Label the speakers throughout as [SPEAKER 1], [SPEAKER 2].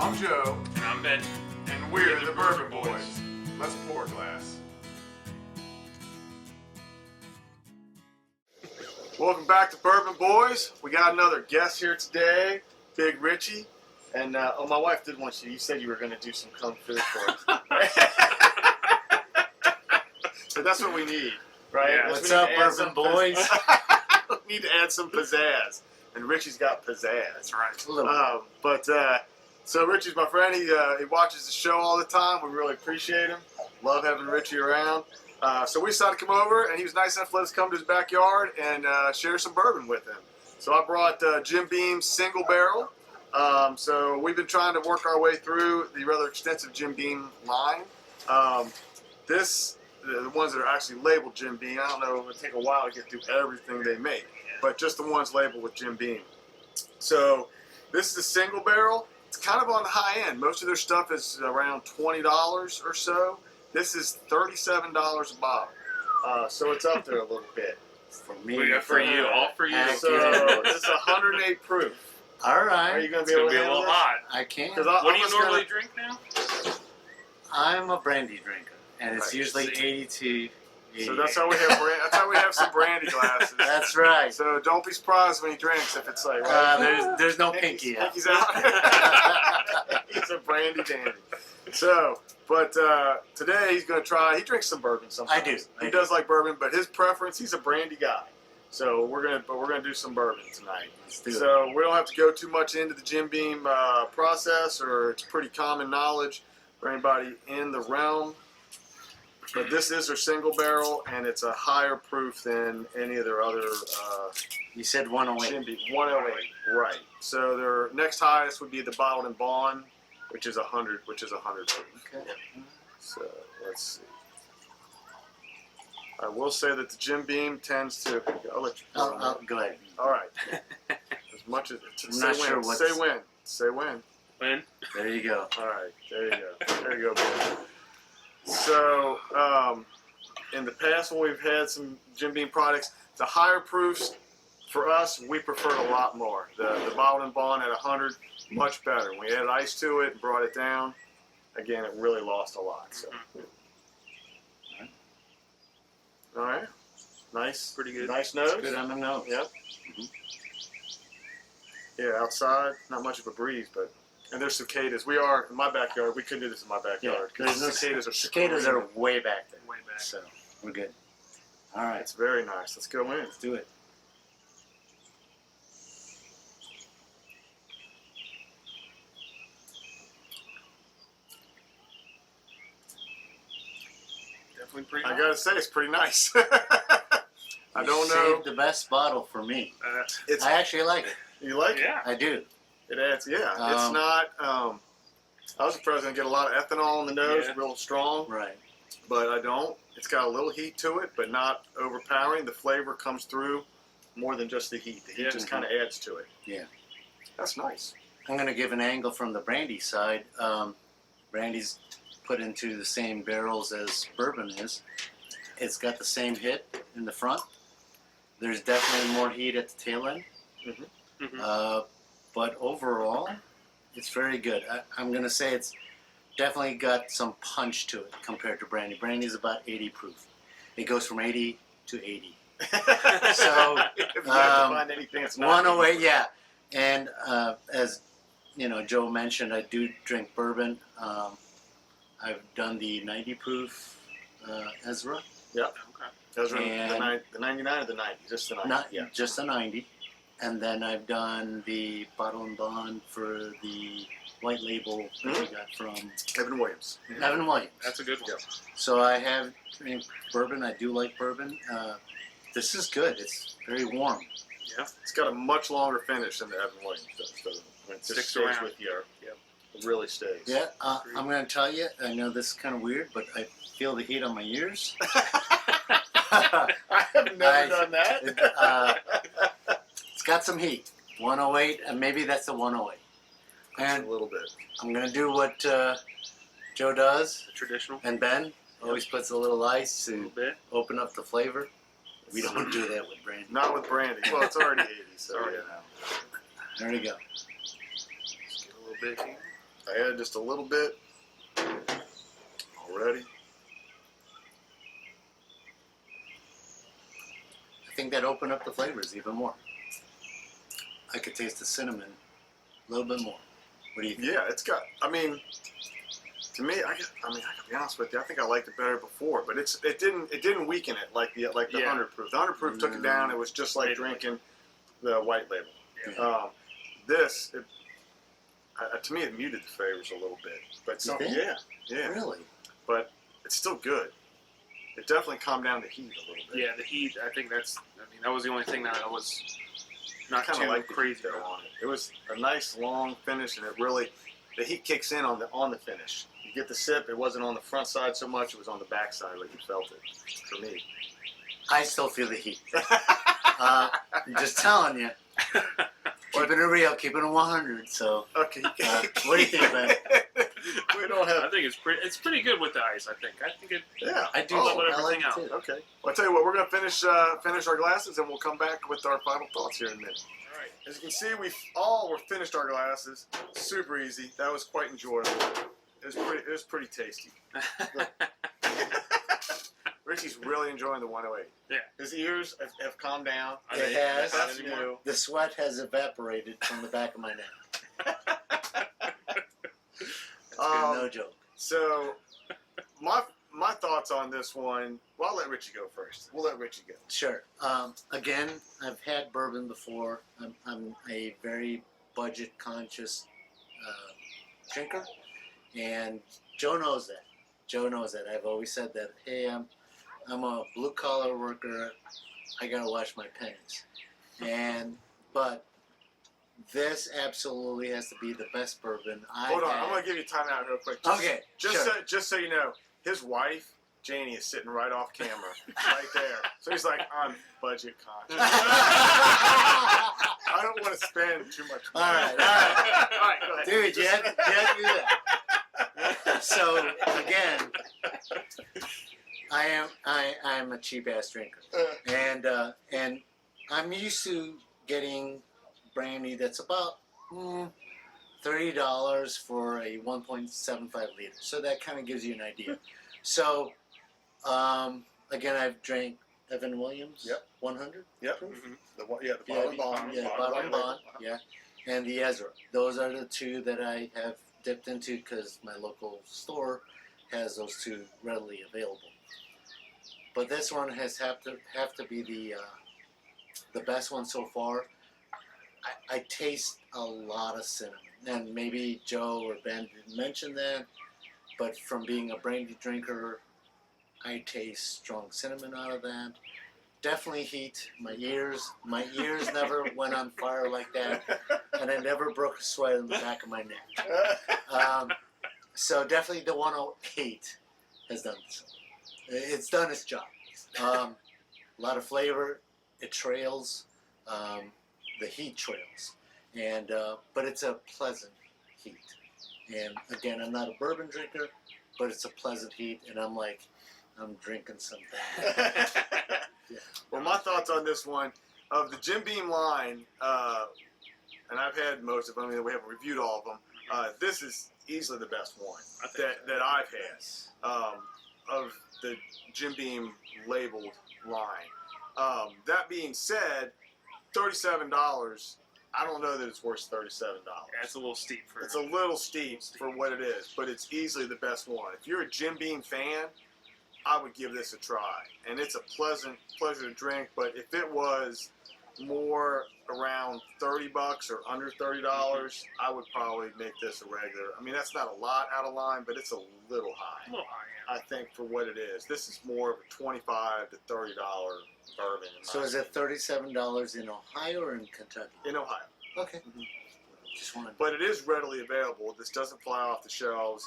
[SPEAKER 1] I'm Joe.
[SPEAKER 2] And I'm Ben.
[SPEAKER 1] And we're the Bourbon Boys. Let's pour a glass. Welcome back to Bourbon Boys. We got another guest here today, Big Ritchy. And my wife did want you. You said you were going to do some kung fu for us. So that's what we need, right?
[SPEAKER 2] Yeah.
[SPEAKER 3] What's up, Bourbon Boys?
[SPEAKER 1] We need to add some pizzazz. And Richie's got pizzazz.
[SPEAKER 2] That's right.
[SPEAKER 1] So Richie's my friend. He watches the show all the time. We really appreciate him. Love having Richie around. So we decided to come over, and he was nice enough to let us come to his backyard and share some bourbon with him. So I brought Jim Beam's Single Barrel. So we've been trying to work our way through the rather extensive Jim Beam line. The ones that are actually labeled Jim Beam, I don't know, it would take a while to get through everything they make, but just the ones labeled with Jim Beam. So this is a single barrel. It's kind of on the high end. Most of their stuff is around $20 or so. This is $37 a bottle. So it's up there a little bit.
[SPEAKER 3] For me.
[SPEAKER 2] We got for you, all for you.
[SPEAKER 1] So this is 108 proof.
[SPEAKER 3] All right.
[SPEAKER 1] Are you going
[SPEAKER 2] It's
[SPEAKER 1] to be
[SPEAKER 2] going
[SPEAKER 1] able
[SPEAKER 2] to
[SPEAKER 1] to
[SPEAKER 2] be a
[SPEAKER 1] handle
[SPEAKER 2] little
[SPEAKER 1] this?
[SPEAKER 2] hot.
[SPEAKER 3] I can.
[SPEAKER 2] What do you normally drink now?
[SPEAKER 3] I'm a brandy drinker, and it's
[SPEAKER 1] Right.
[SPEAKER 3] usually 80 to 80.
[SPEAKER 1] So that's how we have that's how we have some brandy glasses.
[SPEAKER 3] That's right.
[SPEAKER 1] So don't be surprised when he drinks if it's like
[SPEAKER 3] There's no pinky out.
[SPEAKER 1] Pinky's out. He's a brandy dandy. So, but today he's going to try. He drinks some bourbon sometimes.
[SPEAKER 3] I do.
[SPEAKER 1] He does like bourbon, but his preference, he's a brandy guy. So we're gonna do some bourbon tonight.
[SPEAKER 3] Let's do it.
[SPEAKER 1] So we don't have to go too much into the Jim Beam process, or it's pretty common knowledge for anybody in the realm. But this is their single barrel, and it's a higher proof than any of their other
[SPEAKER 3] You said 108.
[SPEAKER 1] Jim Beam. 108, right? So their next highest would be the Bottled and Bond, which is 100 proof.
[SPEAKER 3] Okay.
[SPEAKER 1] So let's see. I will say that the Jim Beam tends to. I'll let you.
[SPEAKER 3] Go ahead.
[SPEAKER 1] All right. As much as
[SPEAKER 3] I'm not sure what's-
[SPEAKER 1] Say when. Say when.
[SPEAKER 2] Ben?
[SPEAKER 3] There you go.
[SPEAKER 1] All right. There you go. There you go, boy. So, in the past when we've had some Jim Beam products, the higher proofs for us we preferred a lot more. The Bottled and Bond at 100, much better. When we added ice to it and brought it down, again, it really lost a lot. So. All right. Nice.
[SPEAKER 2] Pretty good.
[SPEAKER 1] Nice nose.
[SPEAKER 3] Good on the nose.
[SPEAKER 1] Yep. Yeah, outside, not much of a breeze, but and there's cicadas. We are in my backyard. We couldn't do this in my backyard because
[SPEAKER 3] There's
[SPEAKER 1] cicadas are
[SPEAKER 3] Cicadas are way back there.
[SPEAKER 2] Way back.
[SPEAKER 3] So we're good. All right.
[SPEAKER 1] It's very nice. Let's go in.
[SPEAKER 3] Let's do it.
[SPEAKER 2] Definitely pretty
[SPEAKER 1] I
[SPEAKER 2] hot.
[SPEAKER 1] gotta say, it's pretty nice. I don't
[SPEAKER 3] You
[SPEAKER 1] know.
[SPEAKER 3] saved the best bottle for me.
[SPEAKER 1] It's
[SPEAKER 3] I actually like it.
[SPEAKER 1] you like it?
[SPEAKER 2] Yeah.
[SPEAKER 3] I do.
[SPEAKER 1] It adds. Yeah. It's not. I was afraid I was gonna get a lot of ethanol in the nose,
[SPEAKER 2] Yeah.
[SPEAKER 1] real strong,
[SPEAKER 3] Right.
[SPEAKER 1] but I don't. It's got a little heat to it, but not overpowering. The flavor comes through more than just the heat. The heat
[SPEAKER 2] Yeah.
[SPEAKER 1] just kind of adds to it.
[SPEAKER 3] Yeah.
[SPEAKER 1] That's nice.
[SPEAKER 3] I'm going to give an angle from the brandy side. Brandy's put into the same barrels as bourbon is. It's got the same hit in the front. There's definitely more heat at the tail end.
[SPEAKER 2] Mhm.
[SPEAKER 3] But overall, it's very good. I'm going to say it's definitely got some punch to it compared to brandy. Brandy is about 80 proof. It goes from 80 to 80. So,
[SPEAKER 1] if you have to find anything, it's not
[SPEAKER 3] 108, yeah. And as you know, Joe mentioned, I do drink bourbon. I've done the 90 proof Ezra,
[SPEAKER 1] Yeah.
[SPEAKER 2] Okay.
[SPEAKER 1] Those are
[SPEAKER 3] And-
[SPEAKER 1] the 99 or the 90, just the 90.
[SPEAKER 3] not
[SPEAKER 1] Yeah.
[SPEAKER 3] just a 90. And then I've done the Bottle and Bond for the white label that we got from
[SPEAKER 1] Evan Williams.
[SPEAKER 3] Evan Williams.
[SPEAKER 2] That's a good one.
[SPEAKER 3] So I have drank bourbon. I do like bourbon. This is good. It's very warm.
[SPEAKER 2] Yeah.
[SPEAKER 1] It's got a much longer finish than the Evan Williams does. So when it just
[SPEAKER 2] Sticks
[SPEAKER 1] stays
[SPEAKER 2] around.
[SPEAKER 1] with you.
[SPEAKER 2] Yep.
[SPEAKER 1] It really stays.
[SPEAKER 3] Yeah, I'm going to tell you, I know this is kind of weird, but I feel the heat on my ears.
[SPEAKER 1] I have never done that.
[SPEAKER 3] It's got some heat. 108, and maybe that's a 108. And
[SPEAKER 1] a little bit.
[SPEAKER 3] I'm going to do what Joe does,
[SPEAKER 2] Traditional.
[SPEAKER 3] and Ben always puts a little ice
[SPEAKER 2] A little
[SPEAKER 3] to
[SPEAKER 2] bit.
[SPEAKER 3] open up the flavor. We don't do that with brandy.
[SPEAKER 1] Not with brandy. Well, it's already 80, so
[SPEAKER 2] Already.
[SPEAKER 1] yeah.
[SPEAKER 3] There we go.
[SPEAKER 2] Just get a little bit here.
[SPEAKER 1] I added just a little bit already.
[SPEAKER 3] I think that opened up the flavors even more. I could taste the cinnamon a little bit more. What do you think?
[SPEAKER 1] Yeah, it's got. I mean, to me, I gotta be honest with you. I think I liked it better before, but it didn't weaken it like the 100 proof. The 100 proof took it down. It was just like drinking the white label.
[SPEAKER 2] Yeah.
[SPEAKER 1] This, to me, it muted the flavors a little bit. But yeah.
[SPEAKER 3] Really?
[SPEAKER 1] But it's still good. It definitely calmed down the heat a little bit.
[SPEAKER 2] Yeah, the heat. I think that was the only thing that I was not
[SPEAKER 1] Kind
[SPEAKER 2] too
[SPEAKER 1] of like
[SPEAKER 2] crazy
[SPEAKER 1] though
[SPEAKER 2] about.
[SPEAKER 1] on it. It was a nice long finish, and the heat kicks in on the finish. You get the sip. It wasn't on the front side so much. It was on the back side where you felt it. For me,
[SPEAKER 3] I still feel the heat. I'm just telling you. Keeping it real, keeping it 100. So,
[SPEAKER 1] okay.
[SPEAKER 3] what do you think, man?
[SPEAKER 1] We don't have.
[SPEAKER 2] I think it's pretty good with the ice. I think it.
[SPEAKER 1] Yeah,
[SPEAKER 3] I do.
[SPEAKER 2] I'll let
[SPEAKER 3] I like
[SPEAKER 2] everything
[SPEAKER 3] it
[SPEAKER 2] out.
[SPEAKER 3] too.
[SPEAKER 1] Okay. Well, I'll tell you what. We're gonna finish our glasses, and we'll come back with our final thoughts here in a minute.
[SPEAKER 2] All right.
[SPEAKER 1] As you can see, we all were finished our glasses. Super easy. That was quite enjoyable. It was pretty tasty. Richie's really enjoying the 108.
[SPEAKER 2] Yeah.
[SPEAKER 1] His ears have calmed down.
[SPEAKER 3] It has.
[SPEAKER 1] That's new.
[SPEAKER 3] The sweat has evaporated from the back of my neck. No joke.
[SPEAKER 1] So, my thoughts on this one. Well, I'll let Richie go first. We'll let Richie go.
[SPEAKER 3] Sure. Again, I've had bourbon before. I'm a very budget conscious drinker, and Joe knows that. Joe knows that. I've always said that. Hey, I'm a blue collar worker. I gotta watch my pennies. But this absolutely has to be the best bourbon I've
[SPEAKER 1] Hold on,
[SPEAKER 3] had.
[SPEAKER 1] I'm gonna give you time out real quick.
[SPEAKER 3] Okay, sure.
[SPEAKER 1] Just so you know, his wife Janie is sitting right off camera, right there. So he's like, I'm budget conscious. I don't want to spend too much money.
[SPEAKER 3] All right.
[SPEAKER 1] All right, go ahead.
[SPEAKER 3] Dude, you had to do that. So again, I'm a cheap ass drinker, and I'm used to getting brandy that's about $30 for a 1.75 liter. So that kind of gives you an idea. So again, I've drank Evan Williams.
[SPEAKER 1] Yep.
[SPEAKER 3] 100.
[SPEAKER 1] Yep.
[SPEAKER 2] Mhm.
[SPEAKER 1] The bottle bond.
[SPEAKER 3] Yeah, bottom bond. Yeah, and the Ezra. Those are the two that I have dipped into because my local store has those two readily available. But this one has have to be the best one so far. I taste a lot of cinnamon, and maybe Joe or Ben didn't mention that, but from being a brandy drinker, I taste strong cinnamon out of that. Definitely heat. My ears never went on fire like that, and I never broke a sweat in the back of my neck. So definitely the 108 has done this. It's done its job. A lot of flavor. It trails. The heat trails, but it's a pleasant heat. And again, I'm not a bourbon drinker, but it's a pleasant heat, and I'm drinking something. Yeah.
[SPEAKER 1] Well, my thoughts on this one, of the Jim Beam line, and I've had most of them, and we haven't reviewed all of them, this is easily the best one that I've had of the Jim Beam labeled line. That being said, $37, I don't know that it's worth $37.
[SPEAKER 2] Yeah, it's a little steep for.
[SPEAKER 1] It's a little steep for what it is, but it's easily the best one. If you're a Jim Beam fan, I would give this a try. And it's a pleasure to drink, but if it was more around $30 or under $30, I would probably make this a regular. I mean, that's not a lot out of line, but it's a little high.
[SPEAKER 2] A little high, yeah.
[SPEAKER 1] I think for what it is. This is more of a $25 to $30 bourbon.
[SPEAKER 3] So is it $37 in Ohio or in Kentucky?
[SPEAKER 1] In Ohio.
[SPEAKER 3] Okay.
[SPEAKER 1] Mhm.
[SPEAKER 3] Just wanted.
[SPEAKER 1] But it is readily available. This doesn't fly off the shelves.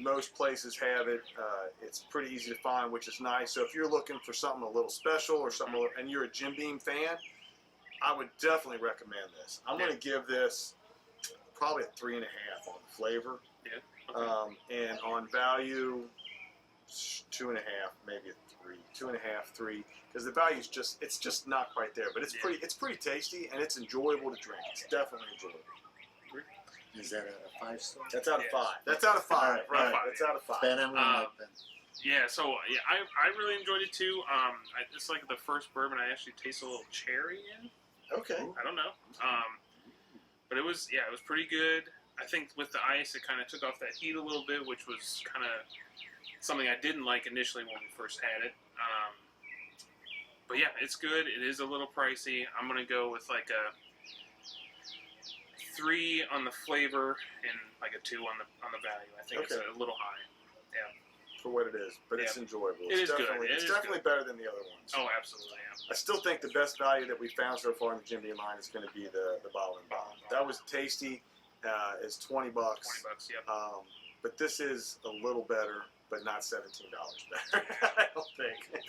[SPEAKER 1] Most places have it. It's pretty easy to find, which is nice. So if you're looking for something a little special or something, and you're a Jim Beam fan, I would definitely recommend this. I'm going to give this probably a 3.5 on flavor.
[SPEAKER 2] Yeah. Okay.
[SPEAKER 1] And on value, 2.5, maybe a 3, 2.5, 3, because the value's just not quite there. But it's pretty tasty, and it's enjoyable to drink. It's definitely enjoyable.
[SPEAKER 3] Is that a 5-star?
[SPEAKER 1] That's out of
[SPEAKER 2] Yes.
[SPEAKER 1] 5. That's out of 5.
[SPEAKER 3] All right,
[SPEAKER 1] Right.
[SPEAKER 2] all right.
[SPEAKER 1] That's out of 5.
[SPEAKER 3] Ben, I'm gonna like Ben.
[SPEAKER 2] Yeah, so yeah, I really enjoyed it too. It's like the first bourbon I actually taste a little cherry in.
[SPEAKER 1] Okay.
[SPEAKER 2] I don't know. But it was pretty good. I think with the ice, it kind of took off that heat a little bit, which was kind of something I didn't like initially when we first had it. But yeah, it's good. It is a little pricey. I'm gonna go with like a 3 on the flavor and like a 2 on the value. I think it's
[SPEAKER 1] Okay.
[SPEAKER 2] a little high. Yeah.
[SPEAKER 1] For what it is, but it's
[SPEAKER 2] Yeah.
[SPEAKER 1] enjoyable.
[SPEAKER 2] It
[SPEAKER 1] It's
[SPEAKER 2] is good.
[SPEAKER 1] definitely,
[SPEAKER 2] It
[SPEAKER 1] it's
[SPEAKER 2] is
[SPEAKER 1] definitely better than the other ones.
[SPEAKER 2] Oh, absolutely. Yeah.
[SPEAKER 1] I still think the best value that we found so far in the Jim Beam line is going to be the bottle and bond. That was tasty. It's $20.
[SPEAKER 2] $20. Yep.
[SPEAKER 1] But this is a little better, but not $17 better. I don't think.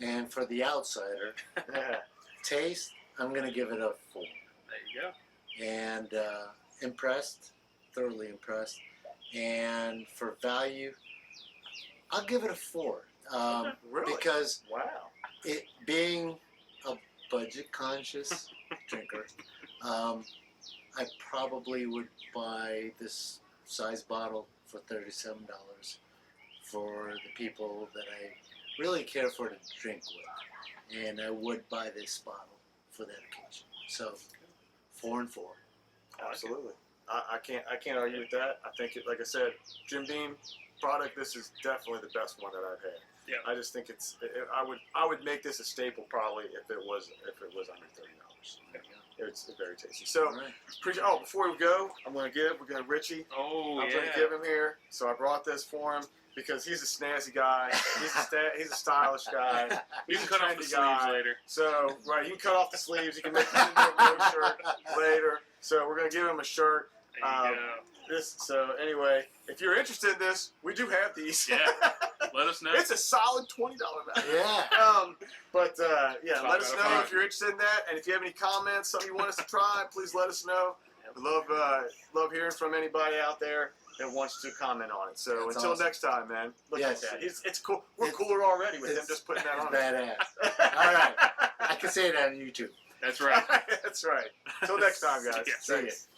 [SPEAKER 3] And for the outsider,
[SPEAKER 1] Yeah.
[SPEAKER 3] taste, I'm gonna give it a 4.
[SPEAKER 2] There you go.
[SPEAKER 3] And impressed, thoroughly impressed. And for value, I'll give it a 4.
[SPEAKER 1] Really?
[SPEAKER 3] Because
[SPEAKER 1] Wow.
[SPEAKER 3] it being a budget-conscious drinker, I probably would buy this size bottle for $37 for the people that I really care for to drink with, and I would buy this bottle for that occasion. So, 4 and 4.
[SPEAKER 1] Absolutely. I can't argue with that. I think, like I said, Jim Beam product. This is definitely the best one that I've had.
[SPEAKER 2] Yeah.
[SPEAKER 1] I just think I would make this a staple probably if it was under $30. It's very tasty. So
[SPEAKER 3] All right.
[SPEAKER 1] before we go, we're gonna Ritchy.
[SPEAKER 2] Oh,
[SPEAKER 1] I'm
[SPEAKER 2] yeah.
[SPEAKER 1] gonna give him here. So I brought this for him because he's a snazzy guy. He's a stylish guy.
[SPEAKER 2] You
[SPEAKER 1] He's
[SPEAKER 2] can
[SPEAKER 1] a
[SPEAKER 2] cut off the
[SPEAKER 1] trendy
[SPEAKER 2] sleeves
[SPEAKER 1] guy.
[SPEAKER 2] later.
[SPEAKER 1] So you can cut off the sleeves. You can make this into a blue shirt later. So we're gonna give him a shirt.
[SPEAKER 2] There you go.
[SPEAKER 1] So anyway, if you're interested in this, we do have these.
[SPEAKER 2] Yeah. Let us know.
[SPEAKER 1] It's a solid $20 value.
[SPEAKER 3] Yeah.
[SPEAKER 1] Let us know
[SPEAKER 2] $5
[SPEAKER 1] if you're interested in that, and if you have any comments, something you want us to try, please let us know. We love hearing from anybody out there that wants to comment on it. So
[SPEAKER 3] That's
[SPEAKER 1] until
[SPEAKER 3] awesome.
[SPEAKER 1] next time, man. Look
[SPEAKER 3] Yes.
[SPEAKER 1] at that. It's cool. We're
[SPEAKER 3] It's-
[SPEAKER 1] cooler already with him
[SPEAKER 3] It's-
[SPEAKER 1] just putting that on.
[SPEAKER 3] Badass. All right. I can say that on YouTube.
[SPEAKER 2] That's right.
[SPEAKER 1] That's right. Until next time, guys.
[SPEAKER 2] Yeah.
[SPEAKER 3] See
[SPEAKER 1] Thanks.
[SPEAKER 3] ya.